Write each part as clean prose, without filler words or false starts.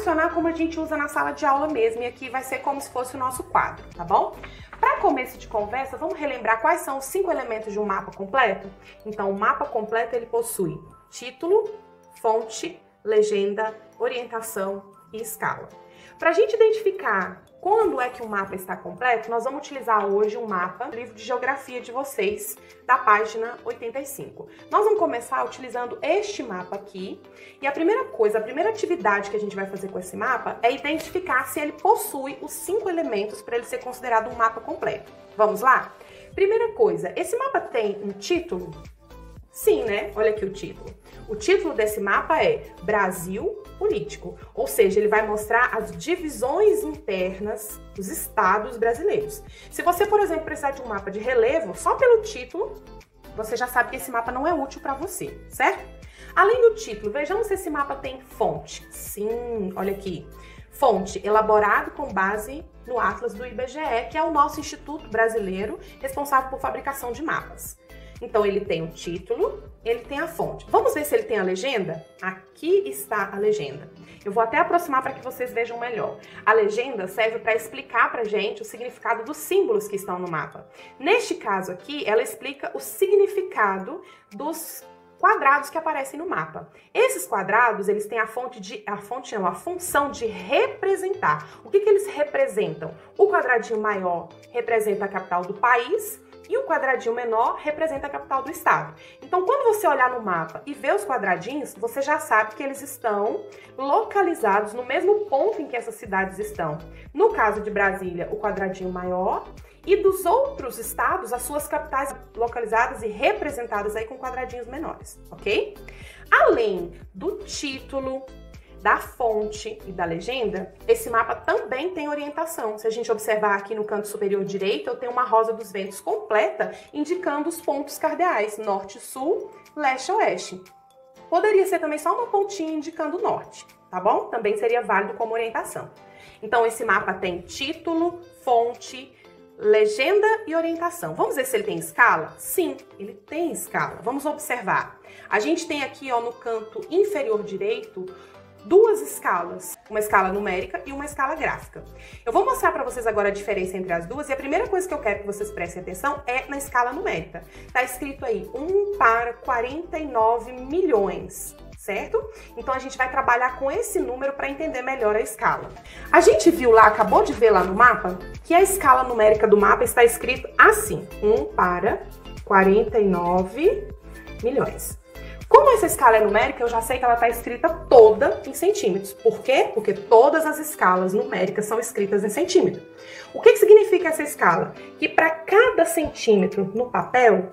funcionar como a gente usa na sala de aula mesmo, e aqui vai ser como se fosse o nosso quadro, tá bom? Para começo de conversa, vamos relembrar quais são os 5 elementos de um mapa completo? Então, o mapa completo ele possui título, fonte, legenda, orientação e escala. Para a gente identificar quando é que o mapa está completo, nós vamos utilizar hoje um mapa do livro de geografia de vocês, da página 85. Nós vamos começar utilizando este mapa aqui, e a primeira coisa, a primeira atividade que a gente vai fazer com esse mapa é identificar se ele possui os 5 elementos para ele ser considerado um mapa completo. Vamos lá? Primeira coisa, esse mapa tem um título? Sim, né? Olha aqui o título. O título desse mapa é Brasil Político, ou seja, ele vai mostrar as divisões internas dos estados brasileiros. Se você, por exemplo, precisar de um mapa de relevo, só pelo título, você já sabe que esse mapa não é útil para você, certo? Além do título, vejamos se esse mapa tem fonte. Sim, olha aqui. Fonte, elaborado com base no Atlas do IBGE, que é o nosso instituto brasileiro responsável por fabricação de mapas. Então, ele tem o título, ele tem a fonte. Vamos ver se ele tem a legenda? Aqui está a legenda. Eu vou até aproximar para que vocês vejam melhor. A legenda serve para explicar para a gente o significado dos símbolos que estão no mapa. Neste caso aqui, ela explica o significado dos quadrados que aparecem no mapa. Esses quadrados, eles têm a função de representar. O que eles representam? O quadradinho maior representa a capital do país, e o quadradinho menor representa a capital do estado. Então, quando você olhar no mapa e ver os quadradinhos, você já sabe que eles estão localizados no mesmo ponto em que essas cidades estão. No caso de Brasília, o quadradinho maior, e dos outros estados, as suas capitais localizadas e representadas aí com quadradinhos menores, ok? Além do título, da fonte e da legenda, esse mapa também tem orientação. Se a gente observar aqui no canto superior direito, eu tenho uma rosa dos ventos completa, indicando os pontos cardeais, norte, sul, leste, oeste. Poderia ser também só uma pontinha indicando o norte, tá bom? Também seria válido como orientação. Então, esse mapa tem título, fonte, legenda e orientação. Vamos ver se ele tem escala? Sim, ele tem escala. Vamos observar. A gente tem aqui, ó, no canto inferior direito, duas escalas, uma escala numérica e uma escala gráfica. Eu vou mostrar para vocês agora a diferença entre as duas, e a primeira coisa que eu quero que vocês prestem atenção é na escala numérica. Tá escrito aí 1 para 49 milhões, certo? Então a gente vai trabalhar com esse número para entender melhor a escala. A gente viu lá, acabou de ver lá no mapa, que a escala numérica do mapa está escrito assim, 1 para 49 milhões. Como essa escala é numérica, eu já sei que ela está escrita toda em centímetros. Por quê? Porque todas as escalas numéricas são escritas em centímetro. O que significa essa escala? Que para cada centímetro no papel,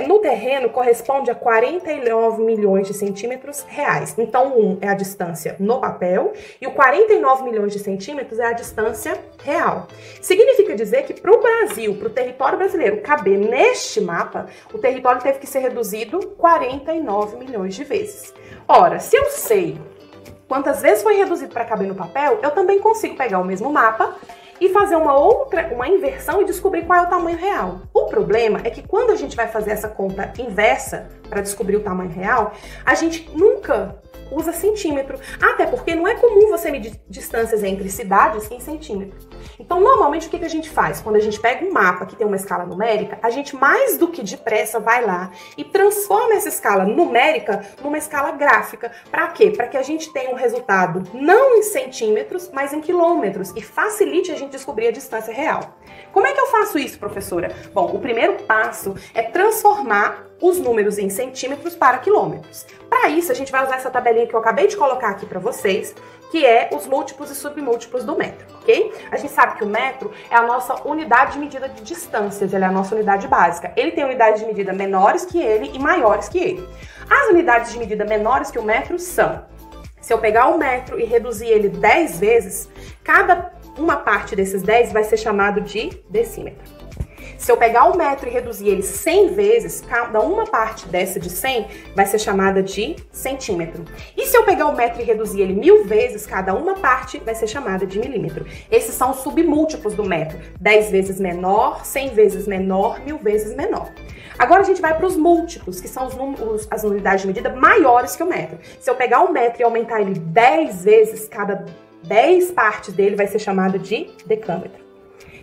no terreno corresponde a 49 milhões de centímetros reais. Então, o 1 é a distância no papel e o 49 milhões de centímetros é a distância real. Significa dizer que para o Brasil, para o território brasileiro caber neste mapa, o território teve que ser reduzido 49 milhões de vezes. Ora, se eu sei quantas vezes foi reduzido para caber no papel, eu também consigo pegar o mesmo mapa e fazer uma inversão e descobrir qual é o tamanho real. O problema é que quando a gente vai fazer essa conta inversa para descobrir o tamanho real, a gente nunca usa centímetro, até porque não é comum você medir distâncias entre cidades em centímetro. Então, normalmente, o que a gente faz? Quando a gente pega um mapa que tem uma escala numérica, a gente, mais do que depressa, vai lá e transforma essa escala numérica numa escala gráfica. Para quê? Para que a gente tenha um resultado não em centímetros, mas em quilômetros, e facilite a gente descobrir a distância real. Como é que eu faço isso, professora? Bom, o primeiro passo é transformar os números em centímetros para quilômetros. Para isso, a gente vai usar essa tabelinha que eu acabei de colocar aqui para vocês, que é os múltiplos e submúltiplos do metro, ok? A gente sabe que o metro é a nossa unidade de medida de distâncias, ele é a nossa unidade básica. Ele tem unidades de medida menores que ele e maiores que ele. As unidades de medida menores que o metro são, se eu pegar o metro e reduzir ele 10 vezes, cada uma parte desses 10 vai ser chamado de decímetro. Se eu pegar o metro e reduzir ele 100 vezes, cada uma parte dessa de 100 vai ser chamada de centímetro. E se eu pegar o metro e reduzir ele 1000 vezes, cada uma parte vai ser chamada de milímetro. Esses são os submúltiplos do metro. 10 vezes menor, 100 vezes menor, 1000 vezes menor. Agora a gente vai para os múltiplos, que são as unidades de medida maiores que o metro. Se eu pegar o metro e aumentar ele 10 vezes, cada 10 partes dele vai ser chamada de decâmetro.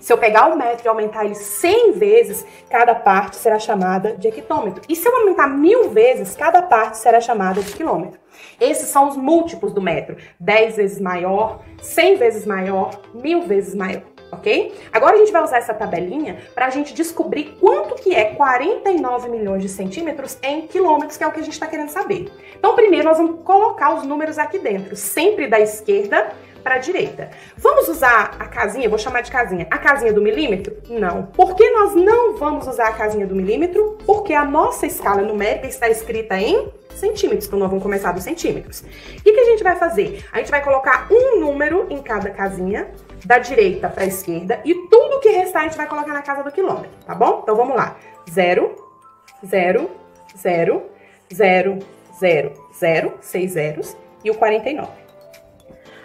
Se eu pegar o metro e aumentar ele 100 vezes, cada parte será chamada de hectômetro. E se eu aumentar 1000 vezes, cada parte será chamada de quilômetro. Esses são os múltiplos do metro. 10 vezes maior, 100 vezes maior, 1000 vezes maior. Ok? Agora a gente vai usar essa tabelinha para a gente descobrir quanto que é 49 milhões de centímetros em quilômetros, que é o que a gente está querendo saber. Então, primeiro nós vamos colocar os números aqui dentro, sempre da esquerda para a direita. Vamos usar a casinha, vou chamar de casinha, a casinha do milímetro? Não. Por que nós não vamos usar a casinha do milímetro? Porque a nossa escala numérica está escrita em centímetros, então nós vamos começar dos centímetros. O que a gente vai fazer? A gente vai colocar um número em cada casinha, da direita para a esquerda, e tudo que restar a gente vai colocar na casa do quilômetro, tá bom? Então vamos lá. 0, 0, 0, 0, 0, 0, 6 zeros e o 49.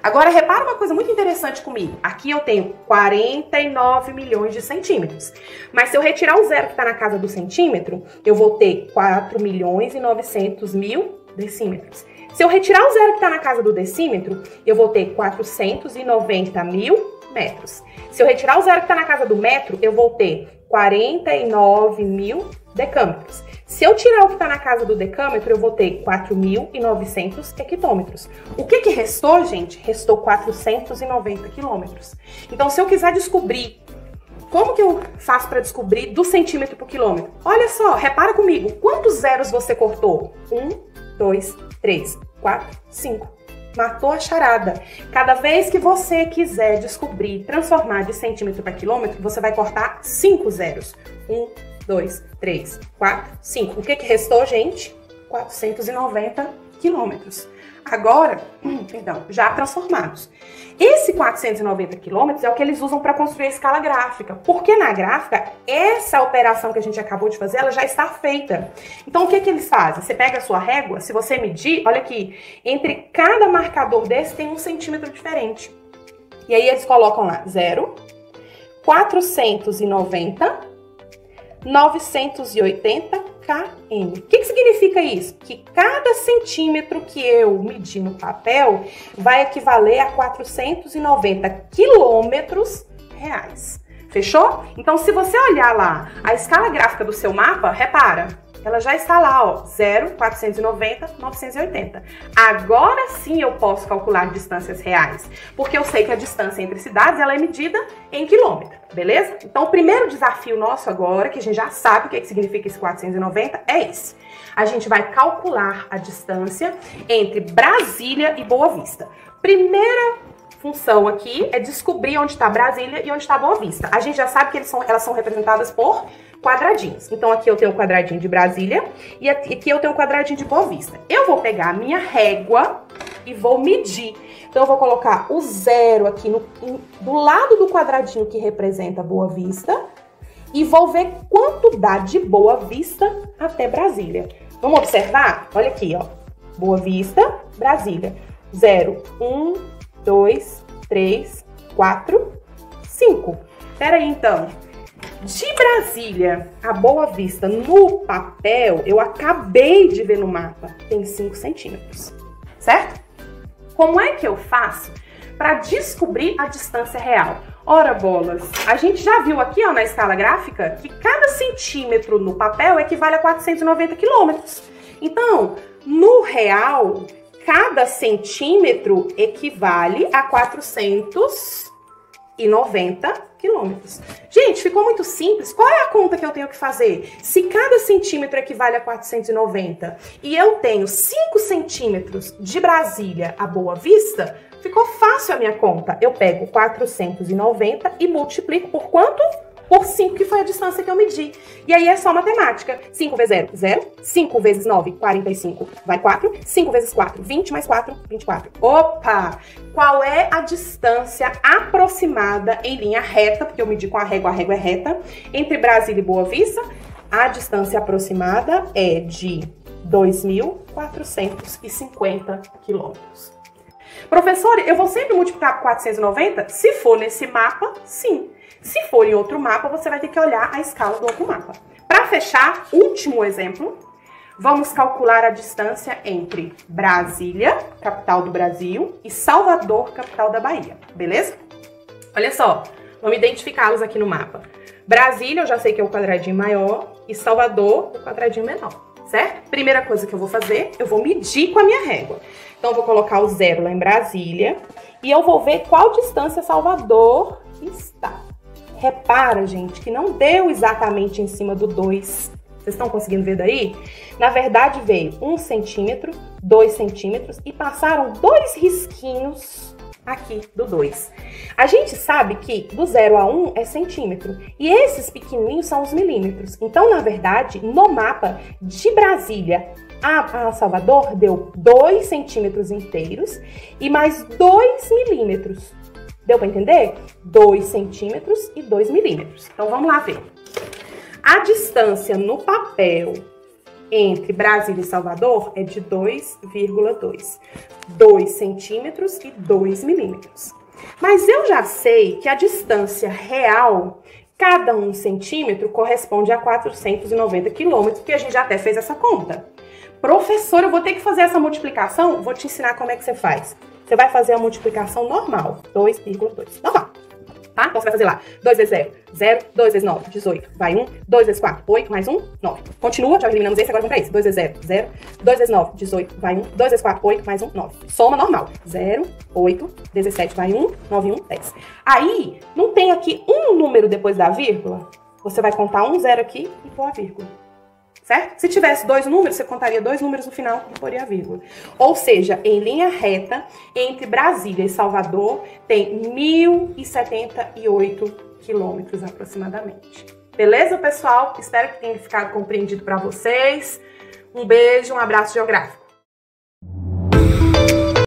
Agora, repara uma coisa muito interessante comigo. Aqui eu tenho 49 milhões de centímetros. Mas se eu retirar o zero que está na casa do centímetro, eu vou ter 4 milhões e 900 mil decímetros. Se eu retirar o zero que está na casa do decímetro, eu vou ter 490 mil metros. Se eu retirar o zero que está na casa do metro, eu vou ter 49 mil decâmetros. Se eu tirar o que está na casa do decâmetro, eu vou ter 4.900 hectômetros. O que restou, gente? Restou 490 quilômetros. Então, se eu quiser descobrir, como que eu faço para descobrir do centímetro por quilômetro? Olha só, repara comigo, quantos zeros você cortou? 1, 2, 3, 4, 5. Matou a charada. Cada vez que você quiser descobrir, transformar de centímetro para quilômetro, você vai cortar 5 zeros. 1, 2, 3, 4, 5. O que restou, gente? 490 quilômetros. Agora, perdão, já transformados. Esse 490 quilômetros é o que eles usam para construir a escala gráfica, porque na gráfica, essa operação que a gente acabou de fazer, ela já está feita. Então, o que eles fazem? Você pega a sua régua, se você medir, olha aqui, entre cada marcador desse tem 1 centímetro diferente. E aí eles colocam lá 0, 490, 980 km. O que significa isso? Que cada centímetro que eu medi no papel vai equivaler a 490 quilômetros reais. Fechou? Então, se você olhar lá a escala gráfica do seu mapa, repara, ela já está lá, ó, 0, 490, 980. Agora sim eu posso calcular distâncias reais, porque eu sei que a distância entre cidades ela é medida em quilômetro, beleza? Então, o primeiro desafio nosso agora, que a gente já sabe o que significa esse 490, é esse. A gente vai calcular a distância entre Brasília e Boa Vista. Primeira função aqui é descobrir onde está Brasília e onde está Boa Vista. A gente já sabe que elas são representadas por quadradinhos. Então, aqui eu tenho o quadradinho de Brasília e aqui eu tenho o quadradinho de Boa Vista. Eu vou pegar a minha régua e vou medir. Então, eu vou colocar o 0 aqui do lado do quadradinho que representa Boa Vista e vou ver quanto dá de Boa Vista até Brasília. Vamos observar? Olha aqui, ó. Boa Vista, Brasília. 0, 1, 2, 3, 4, 5. Peraí, então. De Brasília a Boa Vista no papel, eu acabei de ver no mapa, tem 5 centímetros, certo? Como é que eu faço para descobrir a distância real? Ora, bolas, a gente já viu aqui, ó, na escala gráfica que cada centímetro no papel equivale a 490 quilômetros. Então, no real, cada centímetro equivale a 490 quilômetros. Gente, ficou muito simples. Qual é a conta que eu tenho que fazer? Se cada centímetro equivale a 490 e eu tenho 5 centímetros de Brasília a Boa Vista, ficou fácil a minha conta. Eu pego 490 e multiplico por quanto? Por 5, que foi a distância que eu medi. E aí é só matemática. 5 vezes 0, 0. 5 vezes 9, 45, vai 4. 5 vezes 4, 20 mais 4, 24. Opa! Qual é a distância aproximada em linha reta, porque eu medi com a régua é reta, entre Brasília e Boa Vista? A distância aproximada é de 2.450 quilômetros. Professor, eu vou sempre multiplicar por 490? Se for nesse mapa, sim. Se for em outro mapa, você vai ter que olhar a escala do outro mapa. Para fechar, último exemplo, vamos calcular a distância entre Brasília, capital do Brasil, e Salvador, capital da Bahia, beleza? Olha só, vamos identificá-los aqui no mapa. Brasília, eu já sei que é o quadradinho maior, e Salvador, o quadradinho menor, certo? Primeira coisa que eu vou fazer, eu vou medir com a minha régua. Então, eu vou colocar o 0 lá em Brasília, e eu vou ver qual distância Salvador está. Repara, gente, que não deu exatamente em cima do 2. Vocês estão conseguindo ver daí? Na verdade, veio 1 centímetro, 2 centímetros e passaram 2 risquinhos aqui do 2. A gente sabe que do 0 a 1 é centímetro e esses pequenininhos são os milímetros. Então, na verdade, no mapa de Brasília a Salvador deu 2 centímetros inteiros e mais 2 milímetros. Deu para entender? 2 centímetros e 2 milímetros. Então, vamos lá ver. A distância no papel entre Brasília e Salvador é de 2,2. 2 centímetros e 2 milímetros. Mas eu já sei que a distância real, cada 1 centímetro, corresponde a 490 quilômetros, porque a gente já até fez essa conta. Professor, eu vou ter que fazer essa multiplicação? Vou te ensinar como é que você faz. Você vai fazer a multiplicação normal, 2,2. Normal. Tá? Então, você vai fazer lá, 2 vezes 0, 0, 2 vezes 9, 18, vai 1, 2 vezes 4, 8, mais 1, 9. Continua, já eliminamos esse, agora vamos para esse. 2 vezes 0, 0, 2 vezes 9, 18, vai 1, 2 vezes 4, 8, mais 1, 9. Soma normal, 0, 8, 17, vai 1, 9, 1, 10. Aí, não tem aqui um número depois da vírgula? Você vai contar um 0 aqui e pôr a vírgula. Certo? Se tivesse 2 números, você contaria 2 números no final e poria a vírgula. Ou seja, em linha reta, entre Brasília e Salvador, tem 1.078 quilômetros aproximadamente. Beleza, pessoal? Espero que tenha ficado compreendido para vocês. Um beijo, um abraço geográfico.